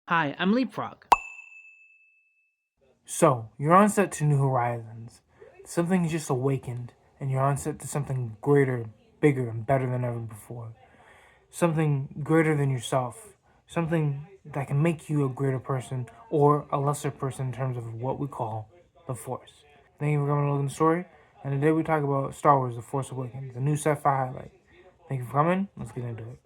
Hi, I'm Leapfrog. So, you're on set to New Horizons. Something has just awakened, and you're on set to something greater, bigger, and better than ever before. Something greater than yourself. Something that can make you a greater person or a lesser person in terms of what we call the Force. Thank you for coming to LogansStory, and today we talk about Star Wars The Force Awakens, a new sci-fi highlight. Thank you for coming. Let's get into it.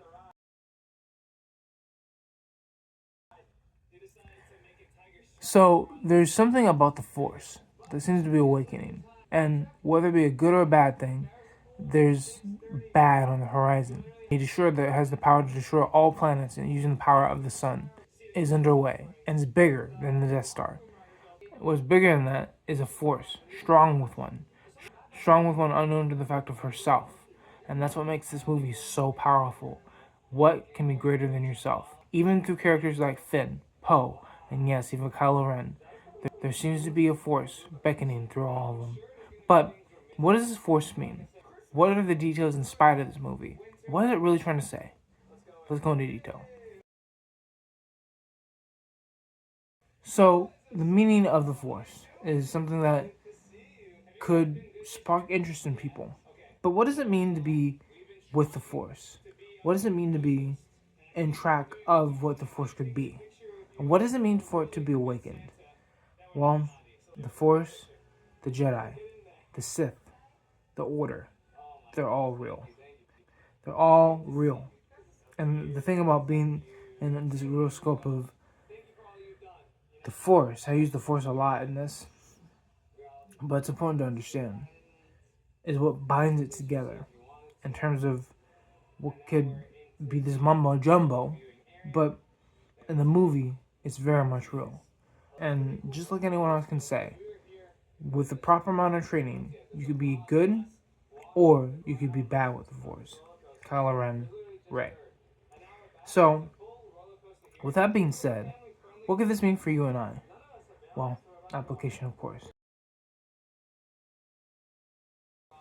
So, there's something about the Force that seems to be awakening. And whether it be a good or a bad thing, there's bad on the horizon. A destroyer that has the power to destroy all planets and using the power of the sun is underway and is bigger than the Death Star. What's bigger than that is a force, strong with one unknown to the fact of herself. And that's what makes this movie so powerful. What can be greater than yourself? Even through characters like Finn, Poe, and yes, even Kylo Ren, there seems to be a force beckoning through all of them. But what does this force mean? What are the details inspired of this movie? What is it really trying to say? Let's go into detail. So, the meaning of the force is something that could spark interest in people. But what does it mean to be with the force? What does it mean to be in track of what the force could be? And what does it mean for it to be awakened? Well, the force, the Jedi, the Sith, the Order, they're all real. They're all real. And the thing about being in this real scope of the Force, I use the Force a lot in this, but it's important to understand, is what binds it together in terms of what could be this mumbo jumbo, but in the movie, it's very much real. And just like anyone else can say, with the proper amount of training, you could be good or you could be bad with the Force. Kylo Ren, Rey. So, with that being said, what could this mean for you and I? Well, application, of course.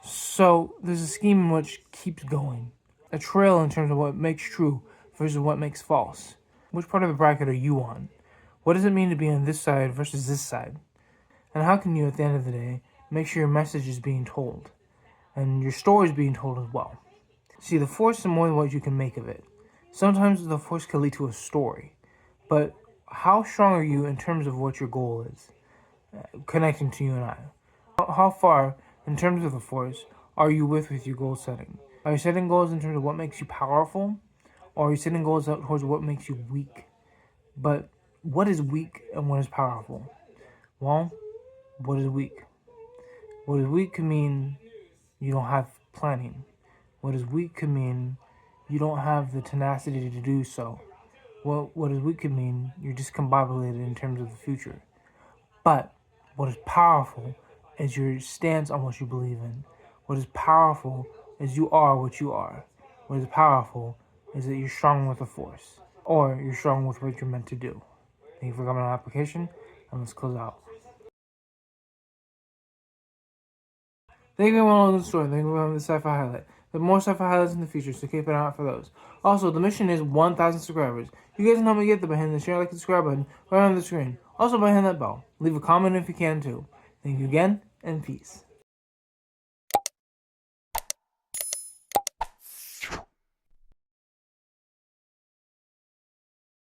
So, there's a scheme which keeps going. A trail in terms of what makes true versus what makes false. Which part of the bracket are you on? What does it mean to be on this side versus this side? And how can you, at the end of the day, make sure your message is being told? And your story is being told as well. See, the Force is more than what you can make of it. Sometimes the Force can lead to a story. But how strong are you in terms of what your goal is? Connecting to you and I. How far, in terms of the Force, are you with your goal setting? Are you setting goals in terms of what makes you powerful? Or are you setting goals towards what makes you weak? But what is weak and what is powerful? Well, what is weak? What is weak could mean you don't have planning. What is weak could mean you don't have the tenacity to do so. What is weak could mean you're discombobulated in terms of the future. But what is powerful is your stance on what you believe in. What is powerful is you are what you are. What is powerful is that you're strong with the Force. Or you're strong with what you're meant to do. Thank you for coming on application, and let's close out. Thank you for all the story. Thank you for the sci-fi highlight. There are more sci-fi highlights in the future, so keep an eye out for those. Also, the mission is 1,000 subscribers. You guys can help me get there by hitting the share, like, and subscribe button right on the screen. Also by hitting that bell. Leave a comment if you can too. Thank you again, and peace.